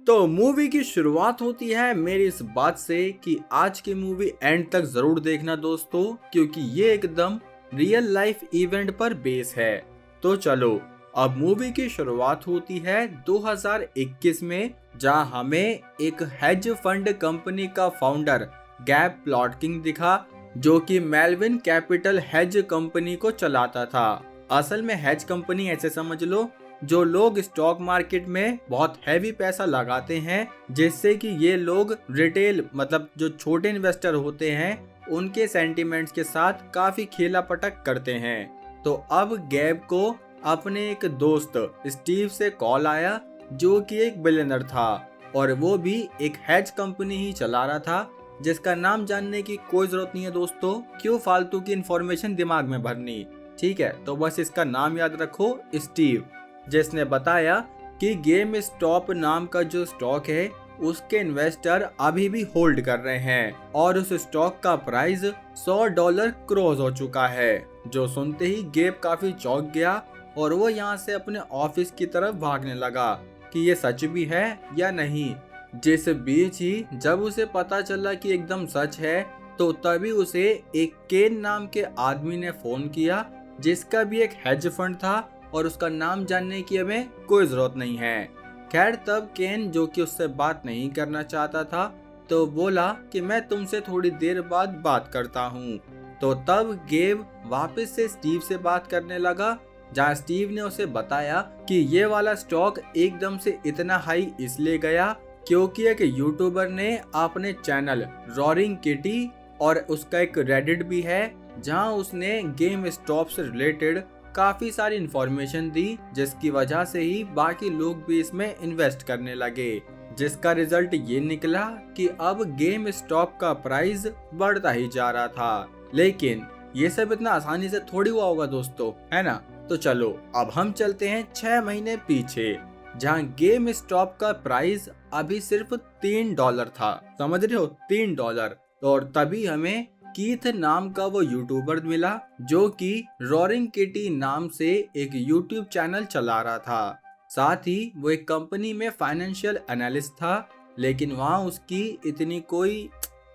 तो मूवी की शुरुआत होती है मेरी इस बात से कि आज की मूवी एंड तक जरूर देखना दोस्तों, क्योंकि ये एकदम रियल लाइफ इवेंट पर बेस है। तो चलो, अब मूवी की शुरुआत होती है 2021 में, जहां हमें एक हेज फंड कंपनी का फाउंडर गैब प्लॉटकिंग दिखा, जो कि मेलविन कैपिटल हेज कंपनी को चलाता था। असल में हेज कंपनी ऐसे समझ लो, जो लोग स्टॉक मार्केट में बहुत हैवी पैसा लगाते हैं, जिससे कि ये लोग रिटेल मतलब जो छोटे इन्वेस्टर होते हैं उनके सेंटिमेंट्स के साथ काफी खेला पटक करते हैं। तो अब गैब को अपने एक दोस्त स्टीव से कॉल आया, जो कि एक बिलियनर था और वो भी एक हेज कंपनी ही चला रहा था, जिसका नाम जानने की कोई जरूरत नहीं है दोस्तों, क्यों फालतू की इंफॉर्मेशन दिमाग में भरनी। ठीक है, तो बस इसका नाम याद रखो, स्टीव, जिसने बताया कि गेम स्टॉप नाम का जो स्टॉक है उसके इन्वेस्टर अभी भी होल्ड कर रहे हैं और उस स्टॉक का प्राइस $100 क्रॉस हो चुका है। जो सुनते ही गेब काफी चौंक गया और वो यहाँ से अपने ऑफिस की तरफ भागने लगा कि ये सच भी है या नहीं। जिस बीच ही जब उसे पता चला कि एकदम सच है, तो तभी उसे एक केन नाम के आदमी ने फोन किया, जिसका भी एक हेज फंड था और उसका नाम जानने की हमें कोई जरूरत नहीं है। खैर, तब केन, जो कि उससे बात नहीं करना चाहता था, तो बोला कि मैं तुमसे थोड़ी देर बाद बात करता हूँ। तो तब गेब वापस से स्टीव से बात करने लगा, जहाँ स्टीव ने उसे बताया कि ये वाला स्टॉक एकदम से इतना हाई इसलिए गया क्योंकि एक यूट्यूबर ने अपने चैनल रॉरिंग किटी, और उसका एक रेडिट भी है जहाँ उसने गेम स्टॉप से रिलेटेड काफी सारी इंफॉर्मेशन दी, जिसकी वजह से ही बाकी लोग भी इसमें इन्वेस्ट करने लगे, जिसका रिजल्ट ये निकला कि अब गेम स्टॉप का प्राइस बढ़ता ही जा रहा था। लेकिन ये सब इतना आसानी से थोड़ी हुआ होगा दोस्तों, है ना। तो चलो, अब हम चलते हैं 6 महीने पीछे, जहाँ गेम स्टॉप का प्राइस अभी सिर्फ $3 था। समझ रहे हो, $3। और तभी हमें कीथ नाम का वो यूट्यूबर मिला, जो कि रॉरिंग किटी नाम से एक यूट्यूब चैनल चला रहा था। साथ ही वो एक कंपनी में फाइनेंशियल एनालिस्ट था, लेकिन वहाँ उसकी इतनी कोई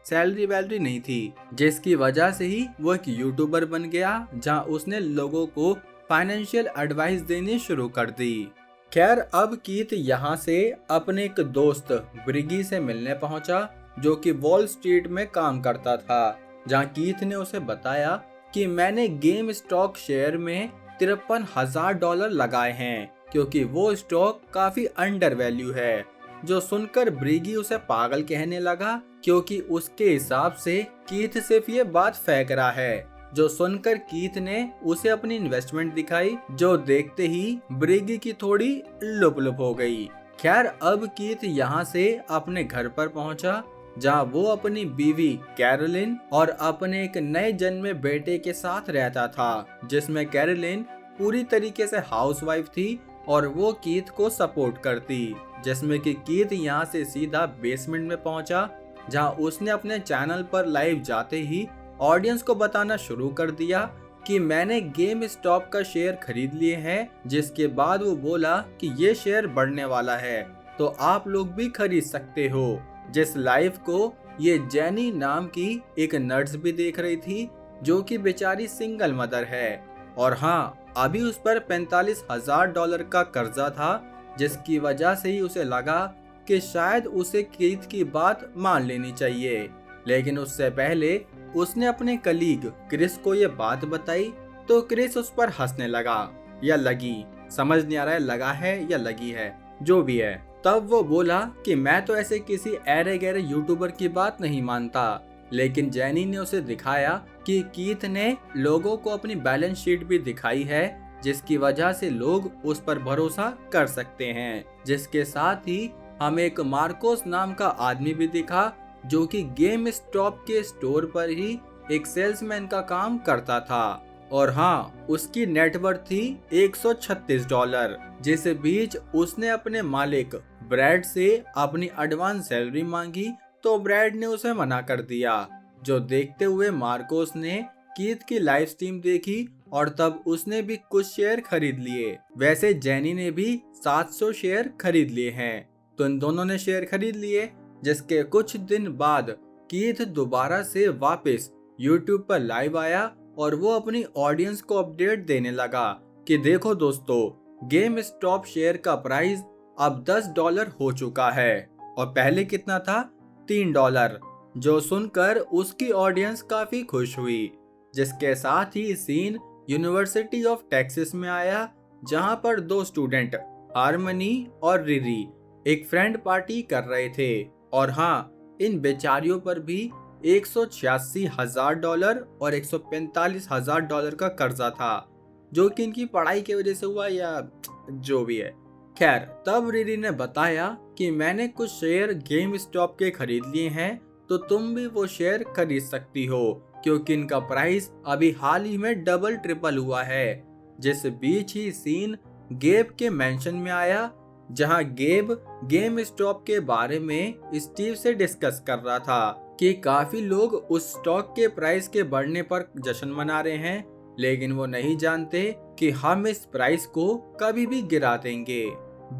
सैलरी वैलरी नहीं थी, जिसकी वजह से ही वो एक यूट्यूबर बन गया, जहाँ उसने लोगों को फाइनेंशियल एडवाइस देनी शुरू कर दी। खैर, अब कीथ यहाँ से अपने एक दोस्त ब्रिगी से मिलने पहुंचा, जो कि वॉल स्ट्रीट में काम करता था, जहाँ कीथ ने उसे बताया कि मैंने गेम स्टॉक शेयर में $53,000 लगाए हैं, क्योंकि वो स्टॉक काफी अंडर वैल्यू है। जो सुनकर ब्रिगी उसे पागल कहने लगा, क्योंकि उसके हिसाब से कीथ सिर्फ ये बात फेंक रहा है। जो सुनकर कीथ ने उसे अपनी इन्वेस्टमेंट दिखाई, जो देखते ही ब्रिगी की थोड़ी लुप लुप हो गई। खैर, अब कीथ यहाँ से अपने घर पर पहुंचा, जहाँ वो अपनी बीवी कैरोलिन और अपने एक नए जन्मे बेटे के साथ रहता था, जिसमें कैरोलिन पूरी तरीके से हाउसवाइफ थी और वो कीथ को सपोर्ट करती। जिसमें कि कीथ यहाँ से सीधा बेसमेंट में पहुंचा, जहाँ उसने अपने चैनल पर लाइव जाते ही ऑडियंस को बताना शुरू कर दिया कि मैंने गेम स्टॉप का शेयर खरीद लिए हैं, जिसके बाद वो बोला कि ये शेयर बढ़ने वाला है, तो आप लोग भी खरीद सकते हो। जिस लाइव को ये जेनी नाम की एक नर्स भी देख रही थी, जो कि बेचारी सिंगल मदर है, और हाँ, अभी उस पर $45,000 का कर्जा था, जिसकी वजह से ही उसे लगा कि शायद उसे कीथ की बात मान लेनी चाहिए। लेकिन उससे पहले उसने अपने कलीग क्रिस को ये बात बताई, तो क्रिस उस पर हंसने लगा, या लगी, समझ नहीं आ रहा है लगा है या लगी है, जो भी है। तब वो बोला कि मैं तो ऐसे किसी ऐरे गैरे यूट्यूबर की बात नहीं मानता। लेकिन जेनी ने उसे दिखाया कि कीथ ने लोगों को अपनी बैलेंस शीट भी दिखाई है, जिसकी वजह से लोग उस पर भरोसा कर सकते हैं। जिसके साथ ही हमें एक मार्कोस नाम का आदमी भी दिखा, जो कि गेम स्टॉप के स्टोर पर ही एक सेल्समैन का काम करता था, और हाँ, उसकी नेटवर्थ थी $136। जिस बीच उसने अपने मालिक ब्रैड से अपनी एडवांस सैलरी मांगी, तो ब्रैड ने उसे मना कर दिया। जो देखते हुए मार्कोस ने कीथ की लाइव स्ट्रीम देखी और तब उसने भी कुछ शेयर खरीद लिए। वैसे जेनी ने भी 700 शेयर खरीद लिए हैं। तो इन दोनों ने शेयर खरीद लिए, जिसके कुछ दिन बाद कीथ दोबारा से वापस यूट्यूब पर लाइव आया और वो अपनी ऑडियंस को अपडेट देने लगा कि देखो दोस्तों, गेम स्टॉप शेयर का प्राइस अब $10 हो चुका है और पहले कितना था, $3। जो सुनकर उसकी ऑडियंस काफी खुश हुई, जिसके साथ ही सीन यूनिवर्सिटी ऑफ टेक्सास में आया, जहां पर दो स्टूडेंट हारमनी और रिरी एक फ्रेंड पार्टी कर रहे थे। और हाँ, इन बेचारियों पर भी $186,000 और $145,000 का कर्जा था, जो कि इनकी पढ़ाई की वजह से हुआ या जो भी है। खैर, तब रिरी ने बताया कि मैंने कुछ शेयर गेम स्टॉप के खरीद लिए हैं, तो तुम भी वो शेयर खरीद सकती हो, क्योंकि इनका प्राइस अभी हाल ही में डबल ट्रिपल हुआ है। जिस बीच ही सीन गेब के मेंशन में आया, जहां गेब गेम स्टॉप के बारे में स्टीव से डिस्कस कर रहा था कि काफी लोग उस स्टॉक के प्राइस के बढ़ने पर जश्न मना रहे हैं, लेकिन वो नहीं जानते कि हम इस प्राइस को कभी भी गिरा देंगे।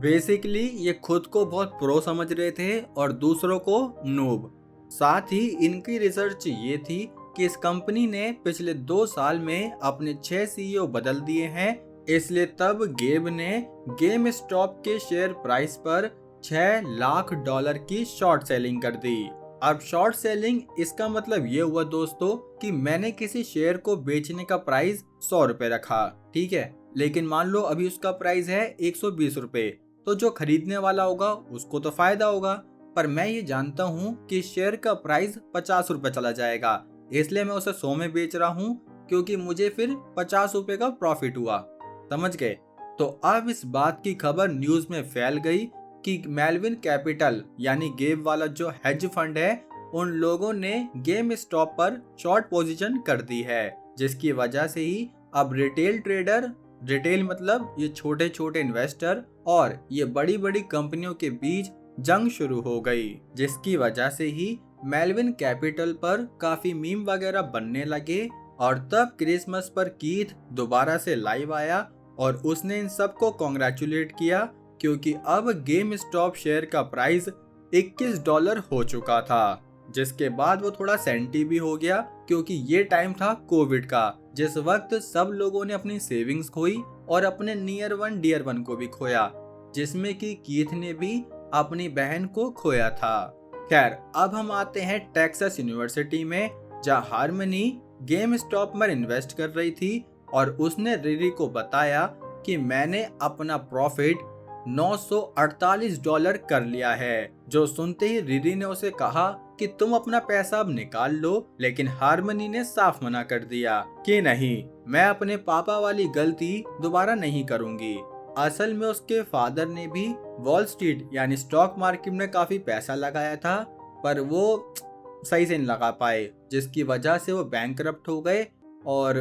बेसिकली ये खुद को बहुत प्रो समझ रहे थे और दूसरों को नूब। साथ ही इनकी रिसर्च ये थी कि इस कंपनी ने पिछले 2 साल में अपने 6 सीईओ बदल दिए हैं, इसलिए तब गेब ने गेम स्टॉप के शेयर प्राइस पर $6 लाख की शॉर्ट सेलिंग कर दी। अब शॉर्ट सेलिंग इसका मतलब ये हुआ दोस्तों कि मैंने किसी शेयर को बेचने का प्राइस ₹100 रखा, ठीक है, लेकिन मान लो अभी उसका प्राइस है ₹120, तो जो खरीदने वाला होगा उसको तो फायदा होगा, पर मैं ये जानता हूँ कि शेयर का प्राइस ₹50 चला जाएगा, इसलिए मैं उसे 100 में बेच रहा हूँ, क्योंकि मुझे फिर ₹50 का प्रॉफिट हुआ। समझ गए? तो अब इस बात की खबर न्यूज में फैल गई कि मेलविन कैपिटल यानी गेब वाला जो हेज फंड है, उन लोगों ने गेम स्टॉप पर शॉर्ट पोजीशन कर दी है, जिसकी वजह से ही अब रिटेल ट्रेडर, रिटेल मतलब ये छोटे छोटे इन्वेस्टर और ये बड़ी बड़ी कंपनियों के बीच जंग शुरू हो गई, जिसकी वजह से ही मेलविन कैपिटल पर काफी मीम वगैरह बनने लगे। और तब क्रिसमस पर कीथ दोबारा से लाइव आया और उसने इन सबको कॉन्ग्रेचुलेट किया, क्योंकि अब गेम स्टॉप शेयर का प्राइस $21 हो चुका था, जिसके बाद वो थोड़ा सेंटी भी हो गया, क्योंकि ये टाइम था कोविड का, जिस वक्त सब लोगों ने अपनी सेविंग्स खोई और अपने नियर वन डियर वन को भी खोया, जिसमें कि कीथ ने भी अपनी बहन को खोया था। खैर, अब हम आते हैं टेक्सास यूनिवर्सिटी में, जहाँ हारमनी गेम स्टॉप में इन्वेस्ट कर रही थी और उसने रिरी को बताया कि मैंने अपना प्रॉफिट $948 कर लिया है। जो सुनते ही रिरी ने उसे कहा कि तुम अपना पैसा अब निकाल लो, लेकिन हारमनी ने साफ मना कर दिया कि नहीं, मैं अपने पापा वाली गलती दोबारा नहीं करूंगी। असल में उसके फादर ने भी वॉल स्ट्रीट यानी स्टॉक मार्केट में काफी पैसा लगाया था, पर वो सही से नहीं लगा पाए, जिसकी वजह से वो बैंकरप्ट हो गए और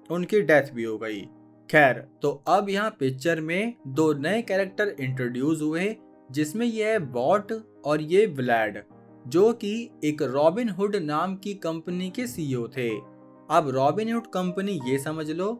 उनकी डेथ भी हो गई। खैर, तो अब यहाँ पिक्चर में 2 नए कैरेक्टर इंट्रोड्यूस हुए, जिसमें ये है बॉट और ये व्लाड, जो कि एक रॉबिन हुड नाम की कंपनी के सीईओ थे। अब रॉबिन हुड कंपनी ये समझ लो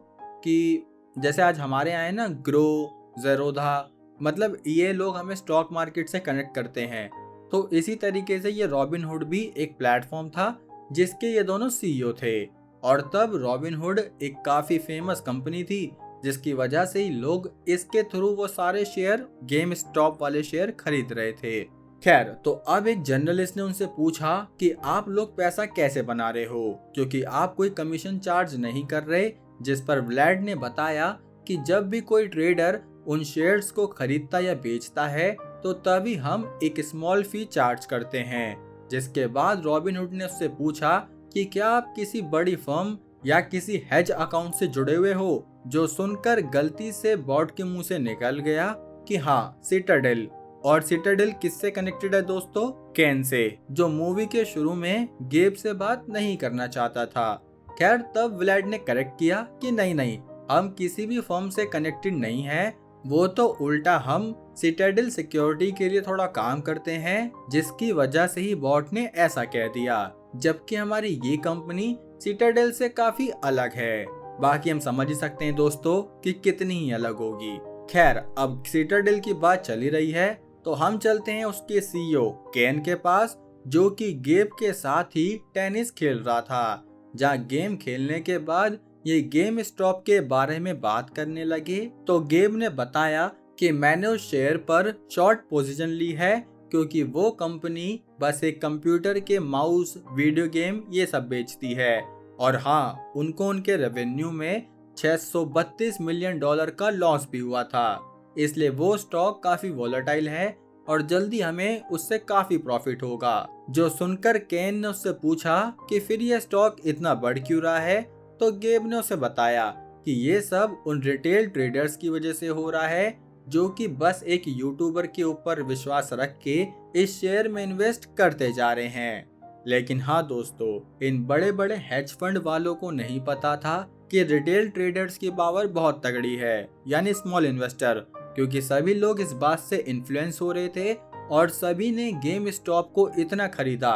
कि जैसे आज हमारे यहाँ है ना ग्रो, ज़ेरोधा, मतलब ये लोग हमें स्टॉक मार्केट से कनेक्ट करते हैं, तो इसी तरीके से ये रॉबिन हुड भी एक प्लेटफॉर्म था जिसके ये दोनों सीईओ थे। और तब रॉबिन हुड एक काफी फेमस कंपनी थी, जिसकी वजह से ही लोग इसके थ्रू वो सारे शेयर, गेम स्टॉप वाले शेयर खरीद रहे थे। खैर, तो अब एक जर्नलिस्ट ने उनसे पूछा कि आप लोग पैसा कैसे बना रहे हो, क्योंकि आप कोई कमीशन चार्ज नहीं कर रहे, जिस पर व्लाड ने बताया कि जब भी कोई ट्रेडर उन शेयर्स को खरीदता या बेचता है, तो तभी हम एक स्मॉल फी चार्ज करते हैं। जिसके बाद रॉबिन हुड ने उससे पूछा कि क्या आप किसी बड़ी फर्म या किसी हेज अकाउंट से जुड़े हुए हो, जो सुनकर गलती से बॉट के मुंह से निकल गया कि हाँ, सिटाडेल। और सिटाडेल किससे कनेक्टेड है दोस्तों? केन से, जो मूवी के शुरू में गेब से बात नहीं करना चाहता था। खैर, तब व्लाड ने करेक्ट किया कि नहीं, हम किसी भी फर्म से कनेक्टेड नहीं है, वो तो उल्टा हम सिटाडेल सिक्योरिटी के लिए थोड़ा काम करते हैं, जिसकी वजह से ही बॉट ने ऐसा कह दिया, जबकि हमारी ये कंपनी सिटाडेल से काफी अलग है। बाकी हम समझ ही सकते हैं दोस्तों कि कितनी ही अलग होगी। खैर, अब सिटाडेल की बात चली रही है, तो हम चलते हैं उसके सीईओ केन के पास, जो कि गेब के साथ ही टेनिस खेल रहा था। जहाँ गेम खेलने के बाद ये गेम स्टॉप के बारे में बात करने लगे, तो गेब ने बताया कि मैंने उस शेयर पर शॉर्ट पोजीशन ली है क्योंकि वो कंपनी बस एक कंप्यूटर के माउस, वीडियो गेम ये सब बेचती है। और हाँ, उनको उनके रेवेन्यू में $632 मिलियन का लॉस भी हुआ था, इसलिए वो स्टॉक काफी वोलेटाइल है और जल्दी हमें उससे काफी प्रॉफिट होगा। जो सुनकर केन ने उससे पूछा कि फिर ये स्टॉक इतना बढ़ क्यों रहा है, तो गेब ने उसे बताया कि ये सब उन रिटेल ट्रेडर्स की वजह से हो रहा है जो कि बस एक यूट्यूबर के ऊपर विश्वास रख के इस शेयर में इन्वेस्ट करते जा रहे हैं। लेकिन हाँ दोस्तों, इन बड़े बड़े हेज फंड वालों को नहीं पता था कि रिटेल ट्रेडर्स की पावर बहुत तगड़ी है, यानी स्मॉल इन्वेस्टर, क्योंकि सभी लोग इस बात से इन्फ्लुएंस हो रहे थे और सभी ने गेम स्टॉप को इतना खरीदा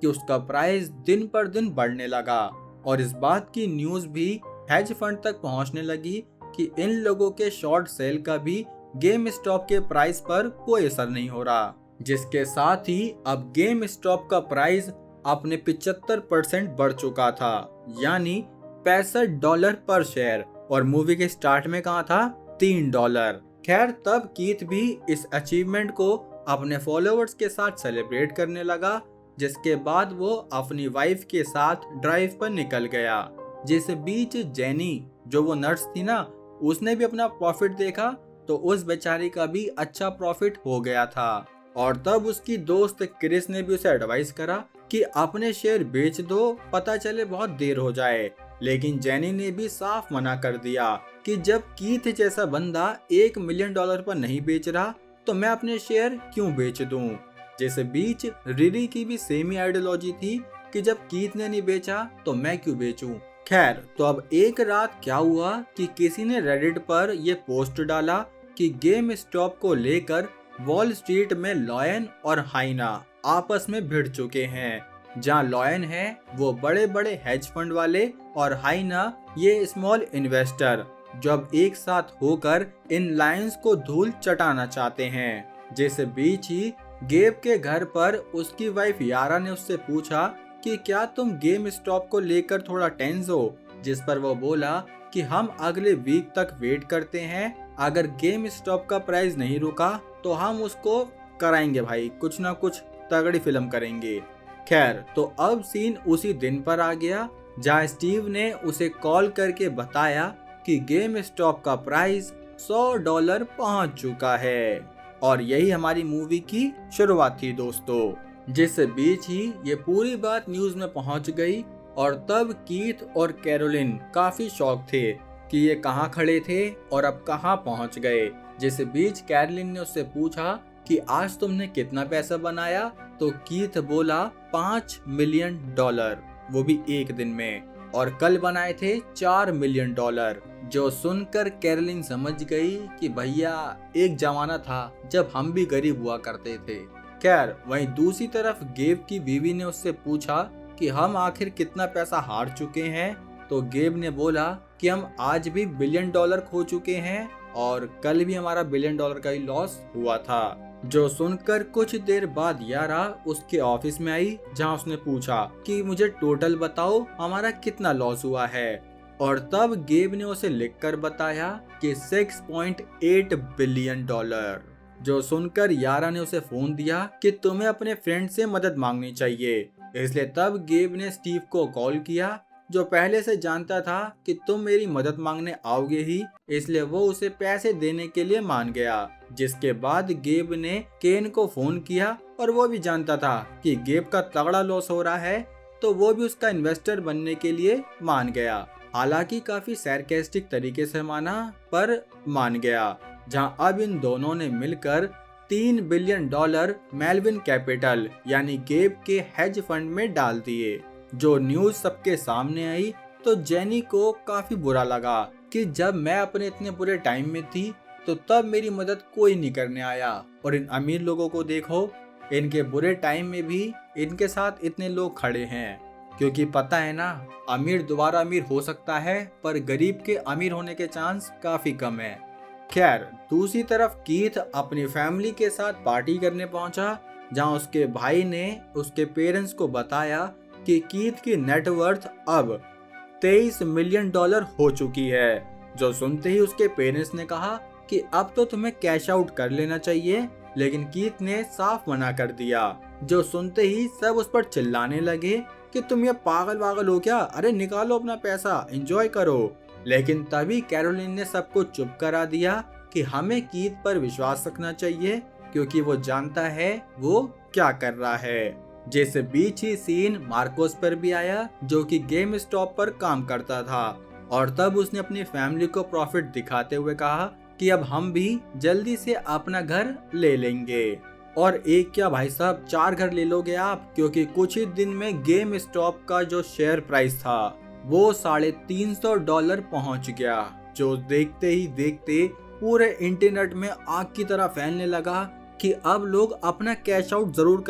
कि उसका प्राइस दिन पर दिन बढ़ने लगा। और इस बात की न्यूज भी हेज फंड तक पहुंचने लगी कि इन लोगों के शॉर्ट सेल का भी गेम स्टॉप के प्राइस पर कोई असर नहीं हो रहा, जिसके साथ ही अब गेम स्टॉप का प्राइस अपने 75% बढ़ चुका था, यानी $65 पर शेयर। और मूवी के स्टार्ट में कहा था $3। खैर, तब कीथ भी इस अचीवमेंट को अपने फॉलोअर्स के साथ सेलिब्रेट करने लगा, जिसके बाद वो अपनी वाइफ के साथ ड्राइव पर निकल गया। जिस बीच जेनी, जो वो नर्स थी ना, उसने भी अपना प्रॉफिट देखा, तो उस बेचारी का भी अच्छा प्रॉफिट हो गया था। और तब उसकी दोस्त क्रिस ने भी उसे एडवाइस करा कि अपने शेयर बेच दो, पता चले बहुत देर हो जाए। लेकिन जेनी ने भी साफ मना कर दिया कि जब कीथ जैसा बंदा $1 मिलियन पर नहीं बेच रहा, तो मैं अपने शेयर क्यों बेच दूं। जिस बीच रिरी की भी सेमी आइडियोलॉजी थी कि जब कीथ ने नहीं बेचा तो मैं क्यों बेचूं। खैर, तो अब एक रात क्या हुआ कि किसी ने रेडिट पर ये पोस्ट डाला कि गेम स्टॉप को लेकर वॉल स्ट्रीट में लॉयन और हाइना आपस में भिड़ चुके हैं। जहां लॉयन है वो बड़े बड़े हेज फंड वाले और हाइना ये स्मॉल इन्वेस्टर, जो अब एक साथ होकर इन लायंस को धूल चटाना चाहते हैं। जिस बीच ही गेब के घर पर उसकी वाइफ यारा ने उससे पूछा कि क्या तुम गेम स्टॉप को लेकर थोड़ा टेंस हो, जिस पर वो बोला कि हम अगले वीक तक वेट करते हैं, अगर गेम स्टॉप का प्राइस नहीं रुका तो हम उसको कराएंगे भाई, कुछ ना कुछ तगड़ी फिल्म करेंगे। खैर, तो अब सीन उसी दिन पर आ गया जहाँ स्टीव ने उसे कॉल करके बताया कि गेम स्टॉप का प्राइस $100 पहुंच चुका है। और यही हमारी मूवी की शुरुआत थी दोस्तों। जिस बीच ही ये पूरी बात न्यूज में पहुंच गई और तब कीथ और कैरोलिन काफी शॉक थे कि ये कहाँ खड़े थे और अब कहाँ पहुंच गए। जिस बीच कैरोलिन ने उससे पूछा कि आज तुमने कितना पैसा बनाया, तो कीथ बोला $5 मिलियन, वो भी एक दिन में, और कल बनाए थे $4 मिलियन। जो सुनकर कैरोलिन समझ गई कि भैया एक जमाना था जब हम भी गरीब हुआ करते थे। खैर, वहीं दूसरी तरफ गेब की बीवी ने उससे पूछा कि हम आखिर कितना पैसा हार चुके हैं, तो गेब ने बोला कि हम आज भी $1 बिलियन खो चुके हैं और कल भी हमारा $1 बिलियन का ही लॉस हुआ था। जो सुनकर कुछ देर बाद यारा उसके ऑफिस में आई, जहां उसने पूछा कि मुझे टोटल बताओ हमारा कितना लॉस हुआ है। और तब गेब ने उसे लिखकर बताया कि $6.8 बिलियन। जो सुनकर यारा ने उसे फोन दिया कि तुम्हें अपने फ्रेंड से मदद मांगनी चाहिए। इसलिए तब गेब ने स्टीव को कॉल किया, जो पहले से जानता था कि तुम मेरी मदद मांगने आओगे ही, इसलिए वो उसे पैसे देने के लिए मान गया। जिसके बाद गेब ने केन को फोन किया और वो भी जानता था कि गेब का तगड़ा लॉस हो रहा है, तो वो भी उसका इन्वेस्टर बनने के लिए मान गया। हालांकि काफी सैरकास्टिक तरीके से माना, पर मान गया। जहां अब इन दोनों ने मिलकर $3 बिलियन मेलविन कैपिटल यानी गेब के हेज फंड में डाल दिए। जो न्यूज सबके सामने आई तो जेनी को काफी बुरा लगा कि जब मैं अपने इतने बुरे टाइम में थी तो तब मेरी मदद कोई नहीं करने आया, और इन अमीर लोगों को देखो, इनके बुरे टाइम में भी इनके साथ इतने लोग खड़े हैं। क्योंकि पता है ना, अमीर दोबारा अमीर हो सकता है पर गरीब के अमीर होने के चांस काफी कम है। खैर दूसरी तरफ कीथ अपनी फैमिली के साथ पार्टी करने पहुंचा, जहां उसके भाई ने उसके पेरेंट्स को बताया कि कीथ की नेटवर्थ अब $23 मिलियन हो चुकी है। जो सुनते ही उसके पेरेंट्स ने कहा कि अब तो तुम्हें कैश आउट कर लेना चाहिए, लेकिन कीथ ने साफ मना कर दिया। जो सुनते ही सब उस पर चिल्लाने लगे कि तुम ये पागल वागल हो क्या, अरे निकालो अपना पैसा, एंजॉय करो। लेकिन तभी कैरोलिन ने सबको चुप करा दिया कि हमें कीथ पर विश्वास रखना चाहिए, क्योंकि वो जानता है वो क्या कर रहा है। जैसे बीच ही सीन मार्कोस पर भी आया, जो कि गेम स्टॉप पर काम करता था, और तब उसने अपनी फैमिली को प्रॉफिट दिखाते हुए कहा कि अब हम भी जल्दी से अपना घर ले लेंगे। और एक क्या भाई साहब, 4 घर ले लोगे आप, क्योंकि कुछ ही दिन में गेम स्टॉप का जो शेयर प्राइस था वो $350 पहुंच गया, जो देखते ही देखते पूरे इंटरनेट में आग की तरह फैलने लगा कि अब लोग अपना कैश आउट जरूर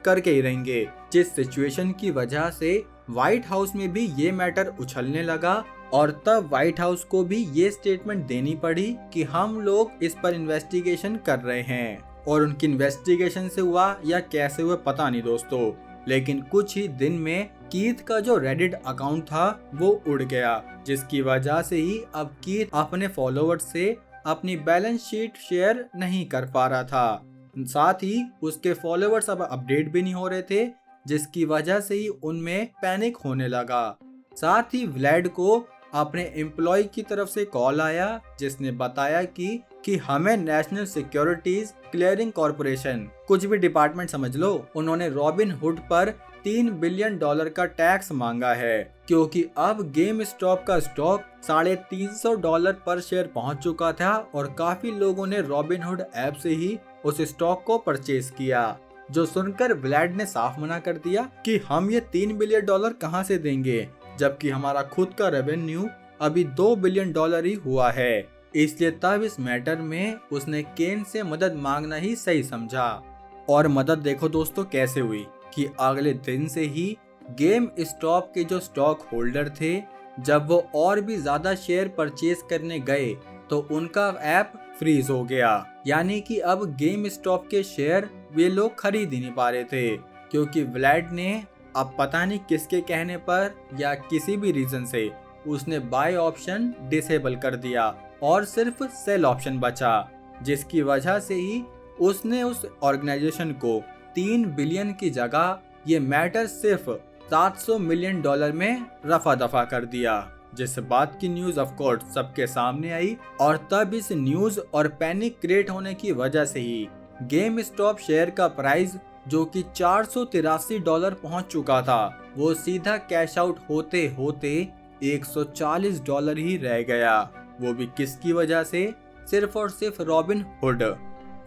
करके ही रहेंगे। जिस सिचुएशन की वजह से व्हाइट हाउस में भी ये मैटर उछलने लगा, और तब व्हाइट हाउस को भी ये स्टेटमेंट देनी पड़ी कि हम लोग इस पर इन्वेस्टिगेशन कर रहे हैं। और उनकी इन्वेस्टिगेशन से हुआ या कैसे हुआ पता नहीं दोस्तों, लेकिन कुछ ही दिन में कीथ का जो रेडिट अकाउंट था वो उड़ गया, जिसकी वजह से ही अब कीथ अपने फॉलोअर्स से अपनी बैलेंस शीट शेयर नहीं कर पा रहा था। साथ ही उसके फॉलोअर्स अब अपडेट भी नहीं हो रहे थे, जिसकी वजह से ही उनमें पैनिक होने लगा। साथ ही व्लाड को अपने एम्प्लॉय की तरफ से कॉल आया, जिसने बताया कि हमें नेशनल सिक्योरिटीज क्लियरिंग कॉर्पोरेशन, कुछ भी डिपार्टमेंट समझ लो, उन्होंने रॉबिन हुड पर $3 बिलियन का टैक्स मांगा है, क्योंकि अब गेम स्टॉप का स्टॉक $350 पर शेयर पहुंच चुका था, और काफी लोगों ने रॉबिन हुड ऐप से ही उस स्टॉक को परचेज किया। जो सुनकर व्लाड ने साफ मना कर दिया कि हम ये $3 बिलियन कहां से देंगे, जबकि हमारा खुद का रेवेन्यू अभी $2 बिलियन ही हुआ है। इसलिए तब इस मैटर में उसने केन से मदद मांगना ही सही समझा। और मदद देखो दोस्तों कैसे हुई कि अगले दिन से ही गेम स्टॉप के जो स्टॉक होल्डर थे, जब वो और भी ज्यादा शेयर परचेज करने गए तो उनका ऐप फ्रीज हो गया। यानी कि अब गेम स्टॉप के शेयर वे लोग खरीद ही नहीं पा रहे थे, क्योंकि व्लाड ने अब पता नहीं किसके कहने पर या किसी भी रीजन से उसने बाय ऑप्शन डिसेबल कर दिया और सिर्फ सेल ऑप्शन बचा, जिसकी वजह से ही उसने उस ऑर्गेनाइजेशन को $3 बिलियन की जगह ये मैटर सिर्फ $700 मिलियन में रफा दफा कर दिया। जिस बात की न्यूज ऑफ कोर्स सबके सामने आई, और तब इस न्यूज और पैनिक क्रिएट होने की वजह से ही गेम स्टॉप शेयर का प्राइस, जो कि $483 पहुंच चुका था, वो सीधा कैश आउट होते होते $140 ही रह गया। वो भी किसकी वजह से, सिर्फ और सिर्फ रॉबिन हुड।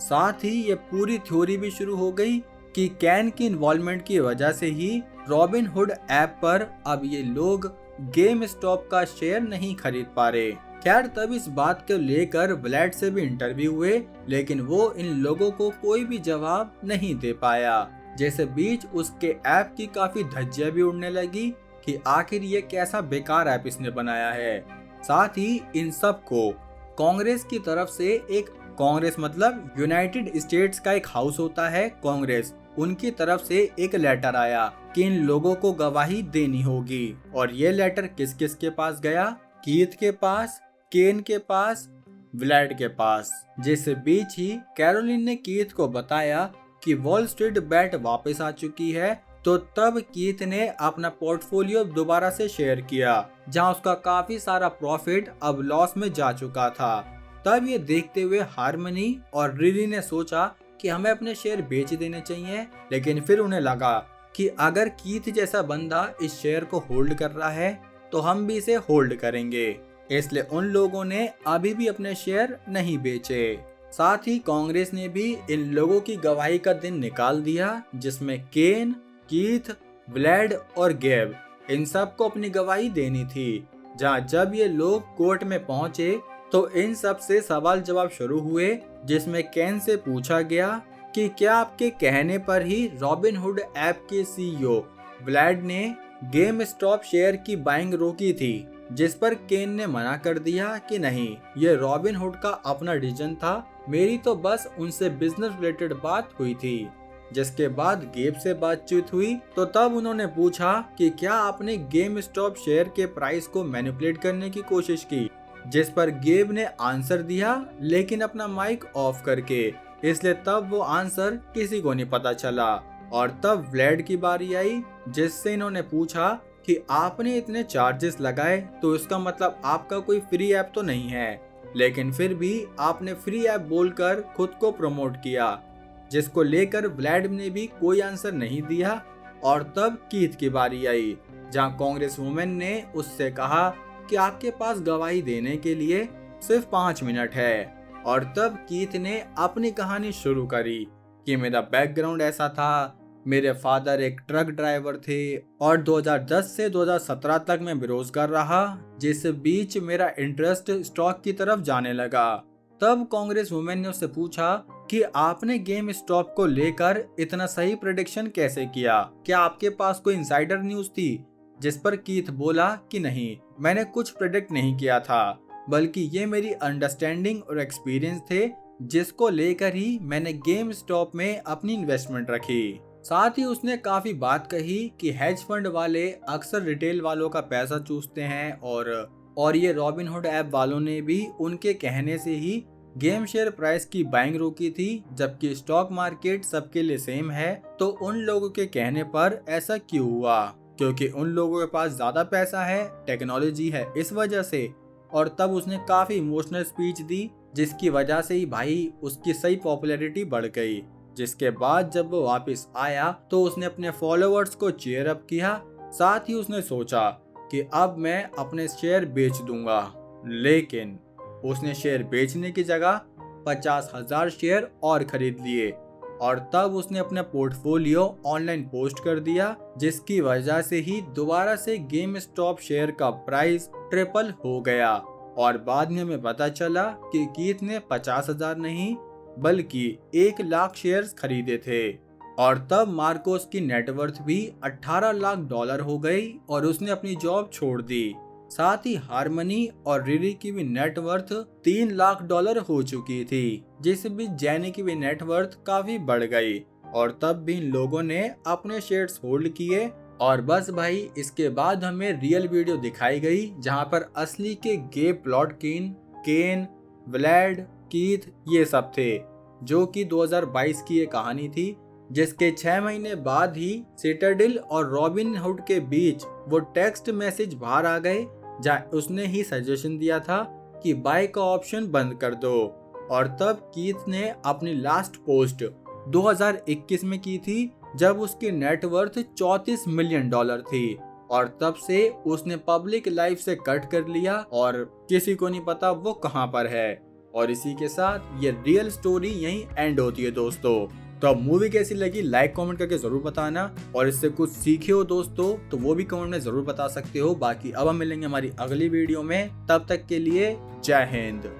साथ ही ये पूरी थ्योरी भी शुरू हो गई कि कैन की इन्वॉल्वमेंट की वजह से ही रॉबिन हुड ऐप पर अब ये लोग गेम स्टॉप का शेयर नहीं खरीद पा रहे। खैर तब इस बात को लेकर व्लाड से भी इंटरव्यू हुए, लेकिन वो इन लोगों को कोई भी जवाब नहीं दे पाया। जैसे बीच उसके ऐप की काफी धज्जियां भी उड़ने लगी कि आखिर ये कैसा बेकार ऐप इसने बनाया है। साथ ही इन सब को कांग्रेस की तरफ से एक, कांग्रेस मतलब यूनाइटेड स्टेट्स का एक हाउस होता है कांग्रेस, उनकी तरफ से एक लेटर आया कि इन लोगों को गवाही देनी होगी। और ये लेटर किस किस के पास गया, कीथ के पास, केन के पास, व्लाड के पास। जिस बीच ही कैरोलिन ने कीथ को बताया कि वॉल स्ट्रीट बेट वापस आ चुकी है, तो तब कीथ ने अपना पोर्टफोलियो दोबारा से शेयर किया, जहां उसका काफी सारा प्रॉफिट अब लॉस में जा चुका था। तब ये देखते हुए हार्मनी और रिली ने सोचा कि हमें अपने शेयर बेच देने चाहिए, लेकिन फिर उन्हें लगा कि अगर कीथ जैसा बंदा इस शेयर को होल्ड कर रहा है तो हम भी इसे होल्ड करेंगे। इसलिए उन लोगों ने अभी भी अपने शेयर नहीं बेचे। साथ ही कांग्रेस ने भी इन लोगों की गवाही का दिन निकाल दिया, जिसमें केन, कीथ, व्लाड और गेब, इन सब को अपनी गवाही देनी थी। जहां जब ये लोग कोर्ट में पहुंचे तो इन सब से सवाल जवाब शुरू हुए, जिसमें केन से पूछा गया कि क्या आपके कहने पर ही रॉबिन हुड ऐप के सीईओ व्लाड ने गेम स्टॉप शेयर की बाइंग रोकी थी। जिस पर केन ने मना कर दिया कि नहीं, ये रॉबिन हुड का अपना डिसीजन था, मेरी तो बस उनसे बिजनेस रिलेटेड बात हुई थी। जिसके बाद गेब से बातचीत हुई तो तब उन्होंने पूछा कि क्या आपने गेम स्टॉप शेयर के प्राइस को मैनिपुलेट करने की कोशिश की, जिस पर गेब ने आंसर दिया लेकिन अपना माइक ऑफ करके, इसलिए तब वो आंसर किसी को नहीं पता चला। और तब व्लेड की बारी आई, जिससे इन्होंने पूछा कि आपने इतने चार्जेस लगाए तो इसका मतलब आपका कोई फ्री ऐप तो नहीं है, लेकिन फिर भी आपने फ्री ऐप बोलकर खुद को प्रमोट किया, जिसको लेकर व्लेड ने भी कोई आंसर नहीं दिया। और तब कीथ की बारी आई, जहां कांग्रेस वुमेन ने उससे कहा कि आपके पास गवाही देने के लिए सिर्फ 5 मिनट है। और तब कीथ ने अपनी कहानी शुरू करी कि मेरा बैकग्राउंड ऐसा था, मेरे फादर एक ट्रक ड्राइवर थे और 2010 से 2017 तक मैं बेरोजगार रहा, जिस बीच मेरा इंटरेस्ट स्टॉक की तरफ जाने लगा। तब कांग्रेस वुमेन ने उससे पूछा कि आपने गेम स्टॉप को लेकर इतना सही प्रेडिक्शन कैसे किया, क्या आपके पास कोई इनसाइडर न्यूज थी? जिस पर कीथ बोला कि नहीं, मैंने कुछ प्रेडिक्ट नहीं किया था, बल्कि ये मेरी अंडरस्टैंडिंग और एक्सपीरियंस थे, जिसको लेकर ही मैंने गेम स्टॉप में अपनी इन्वेस्टमेंट रखी। साथ ही उसने काफी बात कही कि हेज फंड वाले अक्सर रिटेल वालों का पैसा चूसते हैं और ये रॉबिन हुड ऐप वालों ने भी उनके कहने से ही गेम शेयर प्राइस की बाइंग रोकी थी, जबकि स्टॉक मार्केट सबके लिए सेम है। तो उन लोगों के कहने पर ऐसा क्यों हुआ? क्योंकि उन लोगों के पास ज्यादा पैसा है, टेक्नोलॉजी है, इस वजह से। और तब उसने काफी इमोशनल स्पीच दी, जिसकी वजह से ही भाई उसकी सही पॉपुलैरिटी बढ़ गई। जिसके बाद जब वो वापस आया तो उसने अपने फॉलोअर्स को चीयर अप किया। साथ ही उसने सोचा कि अब मैं अपने शेयर बेच दूंगा, लेकिन उसने शेयर बेचने की जगह 50,000 शेयर और खरीद लिए। और तब उसने अपना पोर्टफोलियो ऑनलाइन पोस्ट कर दिया, जिसकी वजह से ही दोबारा से गेम स्टॉप शेयर का प्राइस ट्रिपल हो गया। और बाद में हमें पता चला कि कीथ ने 50,000 नहीं बल्कि 1 लाख शेयर्स खरीदे थे। और तब मार्कोस की नेटवर्थ भी $18 लाख हो गई और उसने अपनी जॉब छोड़ दी। साथ ही हार्मनी और रिरी की भी नेटवर्थ $3 लाख हो चुकी थी, जिस बीच जैनी की भी नेटवर्थ काफी बढ़ गई। और तब भी इन लोगों ने अपने शेयर्स होल्ड किए। और बस भाई, इसके बाद हमें रियल वीडियो दिखाई गई, जहां पर असली के गेब प्लॉटकिन, केन, व्लेड, कीथ ये सब थे, जो कि 2022 की ये कहानी थी, जिसके 6 महीने बाद ही सिटाडेल और रॉबिन हुड के बीच वो टेक्स्ट मैसेज बाहर आ गए, जहाँ उसने ही सजेशन दिया था कि बाय का ऑप्शन बंद कर दो। और तब कीथ ने अपनी लास्ट पोस्ट 2021 में की थी, जब उसकी नेटवर्थ $34 मिलियन थी। और तब से उसने पब्लिक लाइफ से कट कर लिया और किसी को नहीं पता वो कहाँ पर है। और इसी के साथ ये रियल स्टोरी यहीं एंड होती है दोस्तों। तो अब मूवी कैसी लगी लाइक कमेंट करके जरूर बताना, और इससे कुछ सीखे हो दोस्तों तो वो भी कमेंट में जरूर बता सकते हो। बाकी अब हम मिलेंगे हमारी अगली वीडियो में, तब तक के लिए जय हिंद।